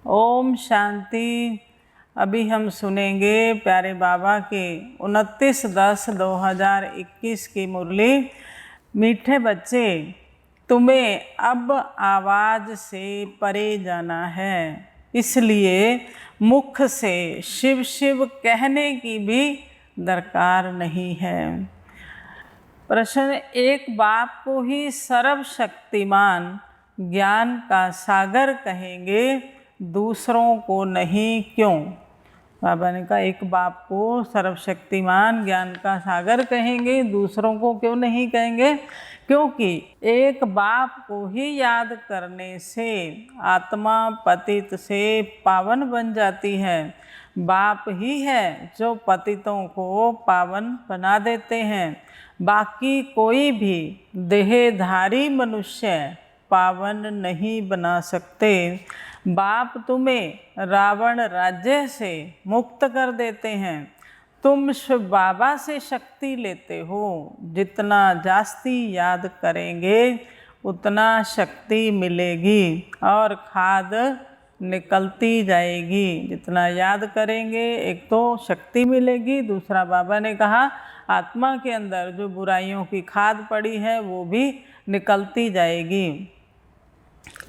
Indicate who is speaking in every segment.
Speaker 1: ओम शांति। अभी हम सुनेंगे प्यारे बाबा के 29/10/2021 की मुरली। मीठे बच्चे, तुम्हें अब आवाज़ से परे जाना है, इसलिए मुख से शिव शिव कहने की भी दरकार नहीं है। प्रश्न एक, बाप को ही सर्वशक्तिमान ज्ञान का सागर कहेंगे, दूसरों को नहीं, क्यों? बाबा ने कहा एक बाप को सर्वशक्तिमान ज्ञान का सागर कहेंगे, दूसरों को क्यों नहीं कहेंगे? क्योंकि एक बाप को ही याद करने से आत्मा पतित से पावन बन जाती है। बाप ही है जो पतितों को पावन बना देते हैं। बाकी कोई भी देहधारी मनुष्य पावन नहीं बना सकते। बाप तुम्हें रावण राज्य से मुक्त कर देते हैं। तुम शिव बाबा से शक्ति लेते हो। जितना जास्ती याद करेंगे उतना शक्ति मिलेगी और खाद निकलती जाएगी। जितना याद करेंगे एक तो शक्ति मिलेगी, दूसरा बाबा ने कहा आत्मा के अंदर जो बुराइयों की खाद पड़ी है वो भी निकलती जाएगी।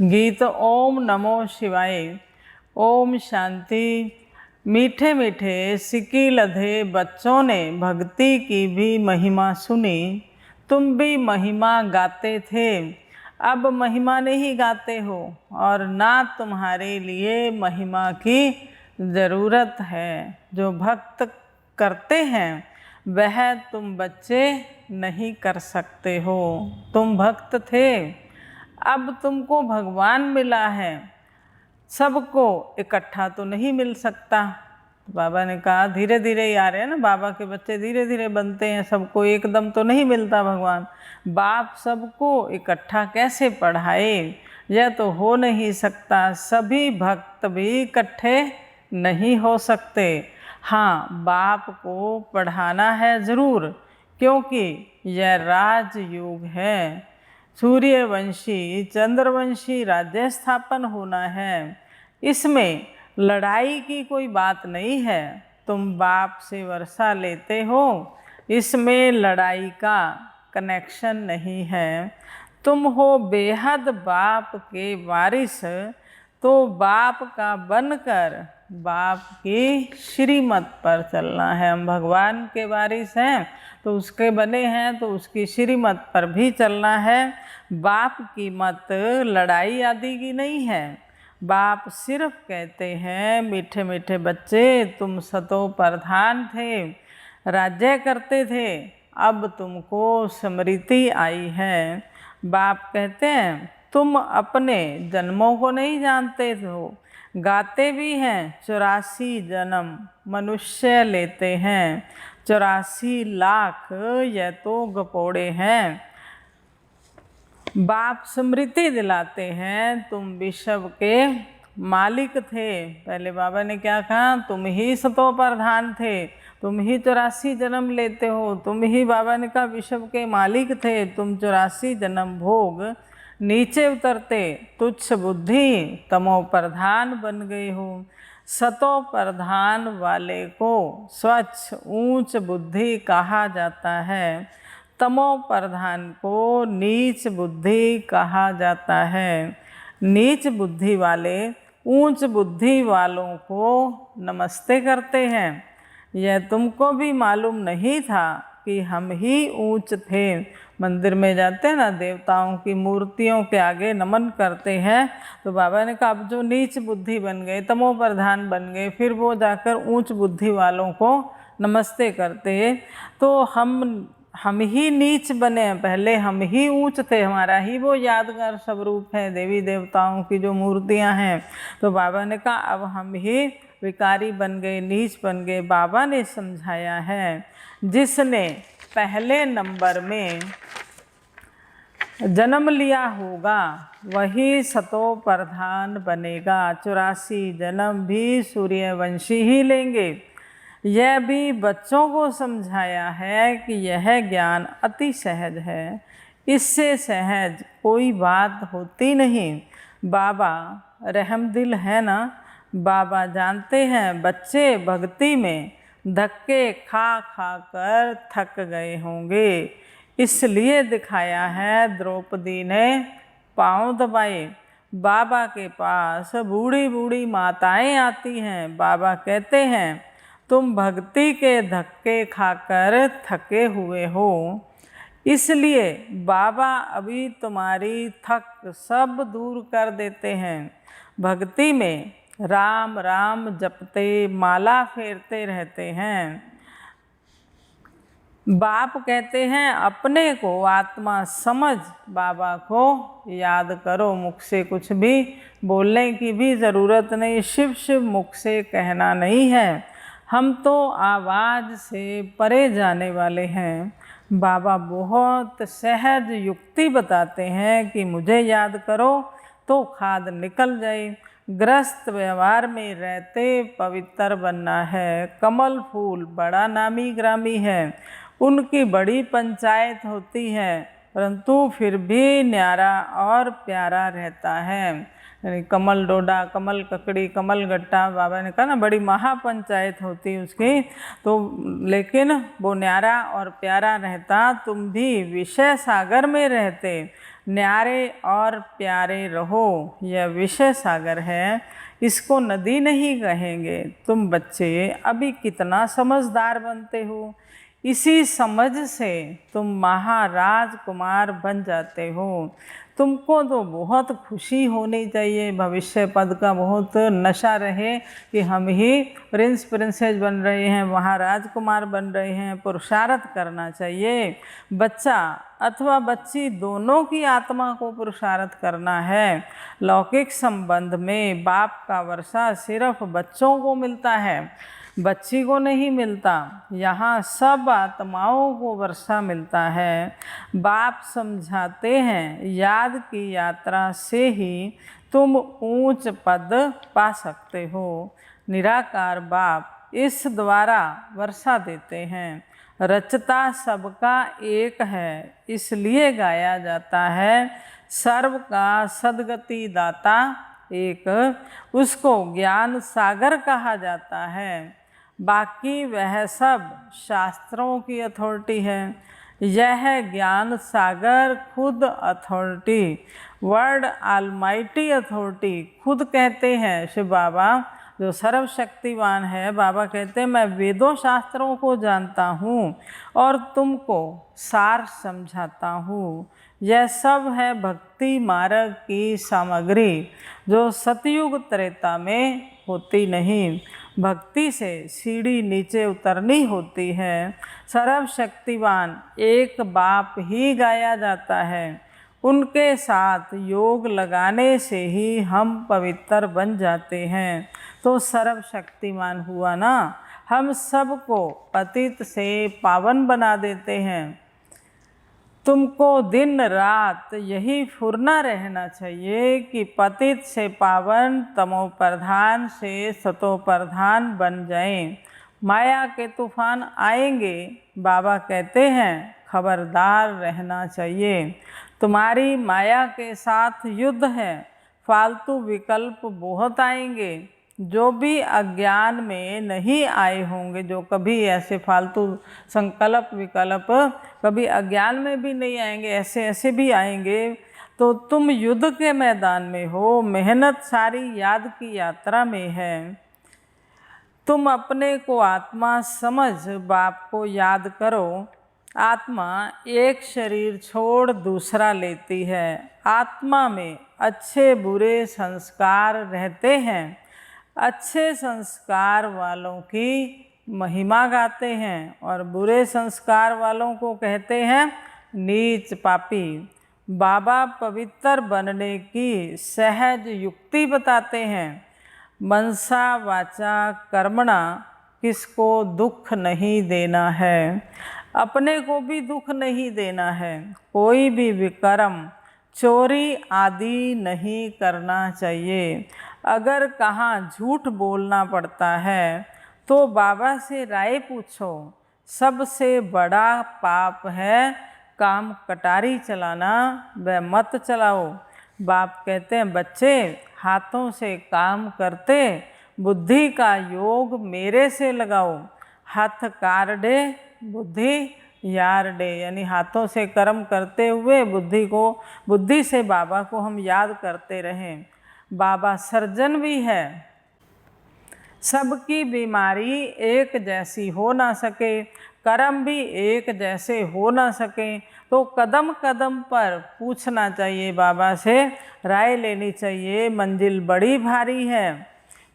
Speaker 1: गीत ओम नमो शिवाय। ओम शांति। मीठे मीठे सिक्की लधे बच्चों ने भक्ति की भी महिमा सुनी। तुम भी महिमा गाते थे, अब महिमा नहीं गाते हो और ना तुम्हारे लिए महिमा की ज़रूरत है। जो भक्त करते हैं वह तुम बच्चे नहीं कर सकते हो। तुम भक्त थे, अब तुमको भगवान मिला है। सबको इकट्ठा तो नहीं मिल सकता। बाबा ने कहा धीरे धीरे ही आ रहे हैं ना, बाबा के बच्चे धीरे धीरे बनते हैं, सबको एकदम तो नहीं मिलता भगवान। बाप सबको इकट्ठा कैसे पढ़ाए, यह तो हो नहीं सकता। सभी भक्त भी इकट्ठे नहीं हो सकते। हाँ, बाप को पढ़ाना है ज़रूर, क्योंकि यह राजयोग है। सूर्यवंशी चंद्रवंशी राज्य स्थापन होना है। इसमें लड़ाई की कोई बात नहीं है। तुम बाप से वर्षा लेते हो, इसमें लड़ाई का कनेक्शन नहीं है। तुम हो बेहद बाप के वारिस, तो बाप का बनकर बाप की श्रीमत पर चलना है। हम भगवान के वारिस हैं तो उसके बने हैं, तो उसकी श्रीमत पर भी चलना है। बाप की मत लड़ाई आदि की नहीं है। बाप सिर्फ कहते हैं मीठे मीठे बच्चे, तुम सतो प्रधान थे, राज्य करते थे, अब तुमको स्मृति आई है। बाप कहते हैं तुम अपने जन्मों को नहीं जानते हो। गाते भी हैं 84 जन्म मनुष्य लेते हैं, 84 लाख यह तो गपोड़े हैं। बाप स्मृति दिलाते हैं तुम विश्व के मालिक थे। पहले बाबा ने क्या कहा, तुम ही सतो प्रधान थे, तुम ही 84 जन्म लेते हो। तुम ही, बाबा ने कहा, विश्व के मालिक थे। तुम 84 जन्म भोग नीचे उतरते तुच्छ बुद्धि तमो प्रधान बन गए हो। सतो प्रधान वाले को स्वच्छ ऊंच बुद्धि कहा जाता है, तमो प्रधान को नीच बुद्धि कहा जाता है। नीच बुद्धि वाले ऊंच बुद्धि वालों को नमस्ते करते हैं। यह तुमको भी मालूम नहीं था कि हम ही ऊंच थे। मंदिर में जाते हैं ना, देवताओं की मूर्तियों के आगे नमन करते हैं, तो बाबा ने कहा अब जो नीच बुद्धि बन गए, तमो प्रधान बन गए, फिर वो जाकर ऊंच बुद्धि वालों को नमस्ते करते। तो हम ही नीच बने, पहले हम ही ऊंच थे, हमारा ही वो यादगार स्वरूप है देवी देवताओं की जो मूर्तियां हैं। तो बाबा ने कहा अब हम ही विकारी बन गए, नीच बन गए। बाबा ने समझाया है जिसने पहले नंबर में जन्म लिया होगा वही सतो प्रधान बनेगा। 84 जन्म भी सूर्यवंशी ही लेंगे। यह भी बच्चों को समझाया है कि यह ज्ञान अति सहज है, इससे सहज कोई बात होती नहीं। बाबा रहमदिल है ना, बाबा जानते हैं बच्चे भक्ति में धक्के खा खा कर थक गए होंगे, इसलिए दिखाया है द्रौपदी ने पांव दबाए। बाबा के पास बूढ़ी बूढ़ी माताएं आती हैं। बाबा कहते हैं तुम भक्ति के धक्के खाकर थके हुए हो, इसलिए बाबा अभी तुम्हारी थक सब दूर कर देते हैं। भक्ति में राम राम जपते माला फेरते रहते हैं। बाप कहते हैं अपने को आत्मा समझ बाबा को याद करो, मुख से कुछ भी बोलने की भी ज़रूरत नहीं, शिव शिव मुख से कहना नहीं है। हम तो आवाज़ से परे जाने वाले हैं। बाबा बहुत सहज युक्ति बताते हैं कि मुझे याद करो तो खाद निकल जाए। ग्रस्त व्यवहार में रहते पवित्र बनना है। कमल फूल बड़ा नामी ग्रामी है, उनकी बड़ी पंचायत होती है, परंतु फिर भी न्यारा और प्यारा रहता है। कमल डोडा, कमल ककड़ी, कमल गट्टा, बाबा ने कहा ना बड़ी महापंचायत होती उसकी, तो लेकिन वो न्यारा और प्यारा रहता। तुम भी विषय सागर में रहते न्यारे और प्यारे रहो। यह विषय सागर है, इसको नदी नहीं कहेंगे। तुम बच्चे अभी कितना समझदार बनते हो, इसी समझ से तुम महाराजकुमार बन जाते हो। तुमको तो बहुत खुशी होनी चाहिए, भविष्य पद का बहुत नशा रहे कि हम ही प्रिंस प्रिंसेस बन रहे हैं, महाराजकुमार बन रहे हैं। पुरुषार्थ करना चाहिए। बच्चा अथवा बच्ची दोनों की आत्मा को पुरुषार्थ करना है। लौकिक संबंध में बाप का वर्षा सिर्फ बच्चों को मिलता है, बच्ची को नहीं मिलता। यहाँ सब आत्माओं को वर्षा मिलता है। बाप समझाते हैं याद की यात्रा से ही तुम ऊंच पद पा सकते हो। निराकार बाप इस द्वारा वर्षा देते हैं। रचता सबका एक है, इसलिए गाया जाता है सर्व का सद्गति दाता एक, उसको ज्ञान सागर कहा जाता है। बाकी वह सब शास्त्रों की अथॉरिटी है, यह ज्ञान सागर खुद अथॉरिटी, वर्ड ऑलमाइटी अथॉरिटी खुद कहते हैं शिव बाबा जो सर्वशक्तिवान है। बाबा कहते हैं मैं वेदों शास्त्रों को जानता हूँ और तुमको सार समझाता हूँ। यह सब है भक्ति मार्ग की सामग्री जो सतयुग त्रेता में होती नहीं। भक्ति से सीढ़ी नीचे उतरनी होती है। सर्वशक्तिवान एक बाप ही गाया जाता है, उनके साथ योग लगाने से ही हम पवित्र बन जाते हैं। तो सर्वशक्तिमान हुआ ना, हम सबको पतित से पावन बना देते हैं। तुमको दिन रात यही फुरना रहना चाहिए कि पतित से पावन, तमो प्रधान से सतो प्रधान बन जाएं। माया के तूफान आएंगे, बाबा कहते हैं खबरदार रहना चाहिए। तुम्हारी माया के साथ युद्ध है, फालतू विकल्प बहुत आएंगे। जो भी अज्ञान में नहीं आए होंगे, जो कभी ऐसे फालतू संकल्प विकल्प कभी अज्ञान में भी नहीं आएंगे, ऐसे ऐसे भी आएंगे। तो तुम युद्ध के मैदान में हो, मेहनत सारी याद की यात्रा में है। तुम अपने को आत्मा समझ बाप को याद करो। आत्मा एक शरीर छोड़ दूसरा लेती है। आत्मा में अच्छे बुरे संस्कार रहते हैं। अच्छे संस्कार वालों की महिमा गाते हैं और बुरे संस्कार वालों को कहते हैं नीच पापी। बाबा पवित्र बनने की सहज युक्ति बताते हैं। मनसा वाचा कर्मणा, किसको दुख नहीं देना है, अपने को भी दुख नहीं देना है। कोई भी विकर्म चोरी आदि नहीं करना चाहिए। अगर कहाँ झूठ बोलना पड़ता है तो बाबा से राय पूछो। सबसे बड़ा पाप है काम कटारी चलाना, वह मत चलाओ। बाप कहते हैं बच्चे हाथों से काम करते बुद्धि का योग मेरे से लगाओ। हाथ कारडे बुद्धि यारडे, यानी हाथों से कर्म करते हुए बुद्धि से बाबा को हम याद करते रहें। बाबा सर्जन भी है। सबकी बीमारी एक जैसी हो ना सके, कर्म भी एक जैसे हो ना सके, तो कदम कदम पर पूछना चाहिए बाबा से, राय लेनी चाहिए। मंजिल बड़ी भारी है।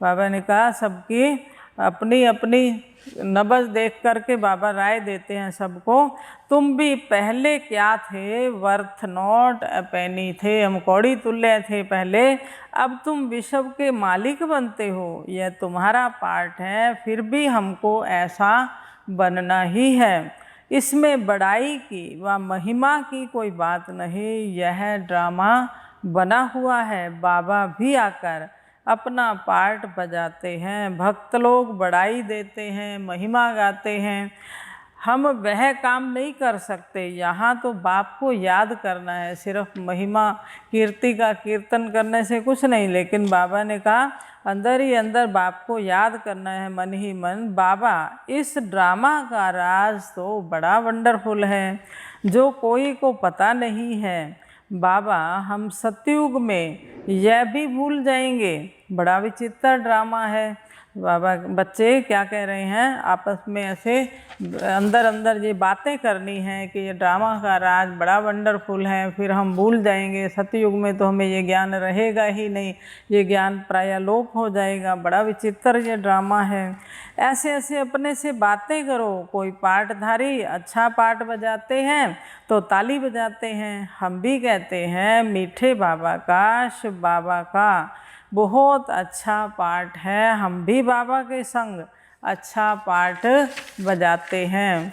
Speaker 1: बाबा ने कहा सबकी अपनी अपनी नब्ज देख करके बाबा राय देते हैं सबको। तुम भी पहले क्या थे, वर्थ नॉट अ पेनी थे, हम कौड़ी तुल्य थे पहले, अब तुम विश्व के मालिक बनते हो, यह तुम्हारा पार्ट है, फिर भी हमको ऐसा बनना ही है। इसमें बड़ाई की व महिमा की कोई बात नहीं, यह ड्रामा बना हुआ है। बाबा भी आकर अपना पार्ट बजाते हैं, भक्त लोग बड़ाई देते हैं, महिमा गाते हैं। हम वह काम नहीं कर सकते। यहाँ तो बाप को याद करना है, सिर्फ महिमा कीर्ति का कीर्तन करने से कुछ नहीं। लेकिन बाबा ने कहा अंदर ही अंदर बाप को याद करना है, मन ही मन। बाबा इस ड्रामा का राज तो बड़ा वंडरफुल है जो कोई को पता नहीं है। बाबा हम सतयुग में यह भी भूल जाएंगे, बड़ा विचित्र ड्रामा है। बाबा बच्चे क्या कह रहे हैं आपस में, ऐसे अंदर अंदर ये बातें करनी है कि ये ड्रामा का राज बड़ा वंडरफुल है, फिर हम भूल जाएंगे। सतयुग में तो हमें ये ज्ञान रहेगा ही नहीं, ये ज्ञान प्राय लोप हो जाएगा, बड़ा विचित्र ये ड्रामा है। ऐसे ऐसे अपने से बातें करो। कोई पाठधारी अच्छा पाठ बजाते हैं तो ताली बजाते हैं। हम भी कहते हैं मीठे बाबा का, शिव बाबा का बहुत अच्छा पाठ है, हम भी बाबा के संग अच्छा पाठ बजाते हैं।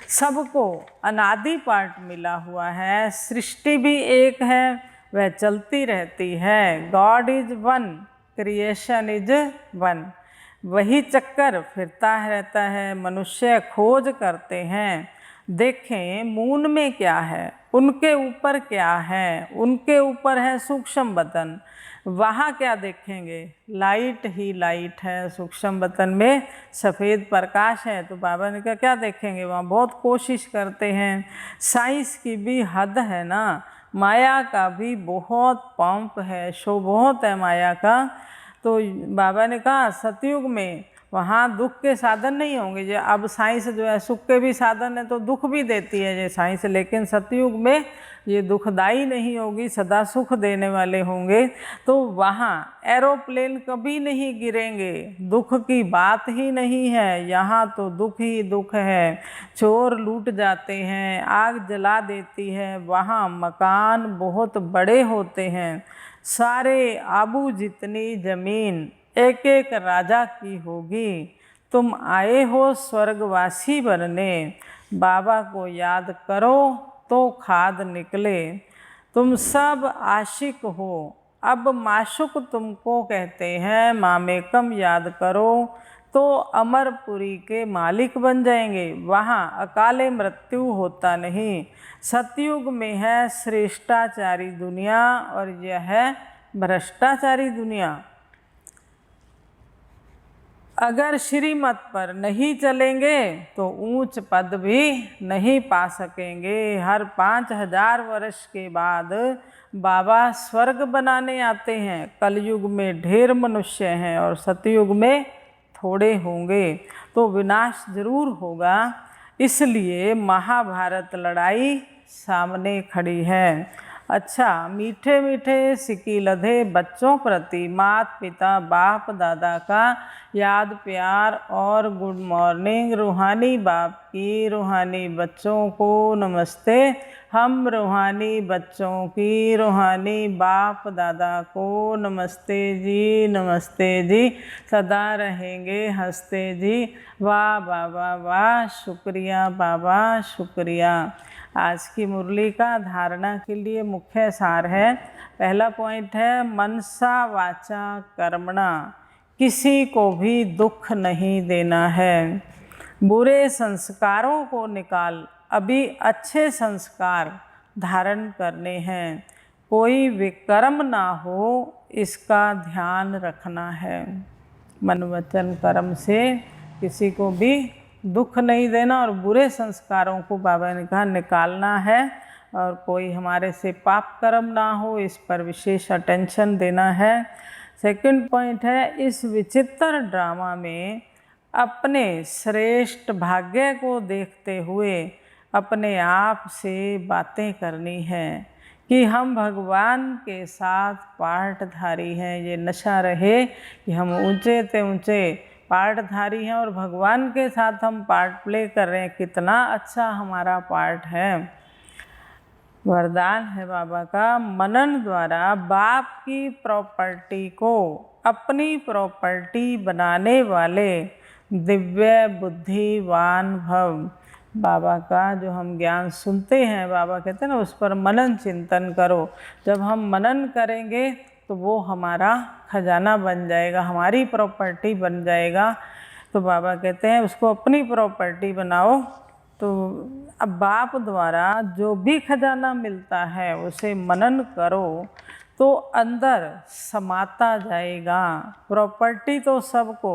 Speaker 1: सबको अनादि पाठ मिला हुआ है, सृष्टि भी एक है, वह चलती रहती है। God is one, creation is one, वही चक्कर फिरता रहता है। मनुष्य खोज करते हैं, देखें मून में क्या है, उनके ऊपर क्या है, उनके ऊपर है सूक्ष्म बतन, वहाँ क्या देखेंगे, लाइट ही लाइट है। सूक्ष्म बतन में सफ़ेद प्रकाश है, तो बाबा ने कहा क्या देखेंगे, वहाँ बहुत कोशिश करते हैं। साइंस की भी हद है ना, माया का भी बहुत पंप है, शो बहुत है माया का। तो बाबा ने कहा सतयुग में वहाँ दुख के साधन नहीं होंगे। ये अब साइंस जो है सुख के भी साधन है तो दुख भी देती है ये साइंस, लेकिन सतयुग में ये दुखदाई नहीं होगी, सदा सुख देने वाले होंगे। तो वहाँ एरोप्लेन कभी नहीं गिरेंगे, दुख की बात ही नहीं है। यहाँ तो दुख ही दुख है, चोर लूट जाते हैं, आग जला देती है, वहाँ मकान बहुत बड़े होते हैं, सारे आबू जितनी ज़मीन एक एक राजा की होगी। तुम आए हो स्वर्गवासी बनने, बाबा को याद करो तो खाद निकले। तुम सब आशिक हो, अब माशुक तुमको कहते हैं। मामेकम याद करो तो अमरपुरी के मालिक बन जाएंगे, वहाँ अकाले मृत्यु होता नहीं। सतयुग में है श्रेष्ठाचारी दुनिया और यह है भ्रष्टाचारी दुनिया। अगर श्रीमत पर नहीं चलेंगे तो ऊंच पद भी नहीं पा सकेंगे। हर 5000 वर्ष के बाद बाबा स्वर्ग बनाने आते हैं। कलयुग में ढेर मनुष्य हैं और सतयुग में थोड़े होंगे, तो विनाश जरूर होगा। इसलिए महाभारत लड़ाई सामने खड़ी है। अच्छा, मीठे मीठे सिकी लधे बच्चों प्रति माता पिता बाप दादा का याद प्यार और गुड मॉर्निंग। रूहानी बाप की रूहानी बच्चों को नमस्ते। हम रूहानी बच्चों की रूहानी बाप दादा को नमस्ते जी, नमस्ते जी। सदा रहेंगे हंसते जी। वाह बाबा वाह, शुक्रिया बाबा शुक्रिया। आज की मुरली का धारणा के लिए मुख्य सार है। पहला पॉइंट है मनसा वाचा कर्मणा, किसी को भी दुख नहीं देना है। बुरे संस्कारों को निकाल, अभी अच्छे संस्कार धारण करने हैं। कोई विकर्म ना हो, इसका ध्यान रखना है। मन वचन कर्म से किसी को भी दुख नहीं देना और बुरे संस्कारों को बाबा ने कहा निकालना है, और कोई हमारे से पाप कर्म ना हो इस पर विशेष अटेंशन देना है। सेकंड पॉइंट है, इस विचित्र ड्रामा में अपने श्रेष्ठ भाग्य को देखते हुए अपने आप से बातें करनी है कि हम भगवान के साथ पार्टधारी हैं। ये नशा रहे कि हम ऊंचे से ऊंचे पार्टधारी हैं और भगवान के साथ हम पार्ट प्ले कर रहे हैं, कितना अच्छा हमारा पार्ट है। वरदान है बाबा का, मनन द्वारा बाप की प्रॉपर्टी को अपनी प्रॉपर्टी बनाने वाले दिव्य बुद्धिवान भव। बाबा का जो हम ज्ञान सुनते हैं, बाबा कहते हैं ना उस पर मनन चिंतन करो। जब हम मनन करेंगे तो वो हमारा खजाना बन जाएगा, हमारी प्रॉपर्टी बन जाएगा। तो बाबा कहते हैं उसको अपनी प्रॉपर्टी बनाओ। तो अब बाप द्वारा जो भी खजाना मिलता है उसे मनन करो तो अंदर समाता जाएगा। प्रॉपर्टी तो सबको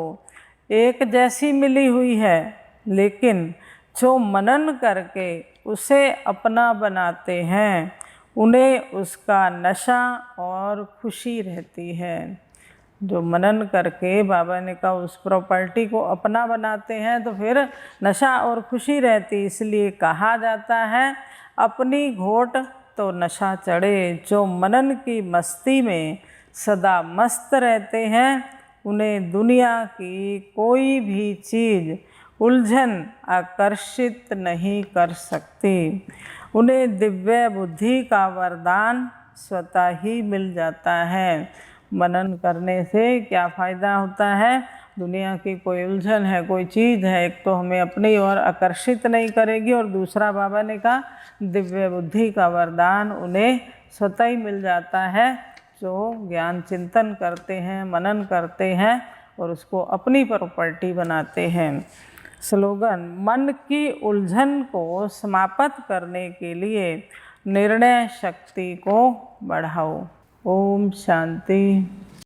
Speaker 1: एक जैसी मिली हुई है, लेकिन जो मनन करके उसे अपना बनाते हैं उन्हें उसका नशा और खुशी रहती है। जो मनन करके बाबा ने कहा उस प्रॉपर्टी को अपना बनाते हैं तो फिर नशा और खुशी रहती। इसलिए कहा जाता है अपनी घोट तो नशा चढ़े। जो मनन की मस्ती में सदा मस्त रहते हैं उन्हें दुनिया की कोई भी चीज़ उलझन आकर्षित नहीं कर सकती। उन्हें दिव्य बुद्धि का वरदान स्वतः ही मिल जाता है। मनन करने से क्या फ़ायदा होता है? दुनिया की कोई उलझन है, कोई चीज़ है, एक तो हमें अपनी ओर आकर्षित नहीं करेगी, और दूसरा बाबा ने कहा दिव्य बुद्धि का वरदान उन्हें स्वतः ही मिल जाता है जो ज्ञान चिंतन करते हैं, मनन करते हैं और उसको अपनी प्रॉपर्टी बनाते हैं। स्लोगन, मन की उलझन को समाप्त करने के लिए निर्णय शक्ति को बढ़ाओ। ओम शांति।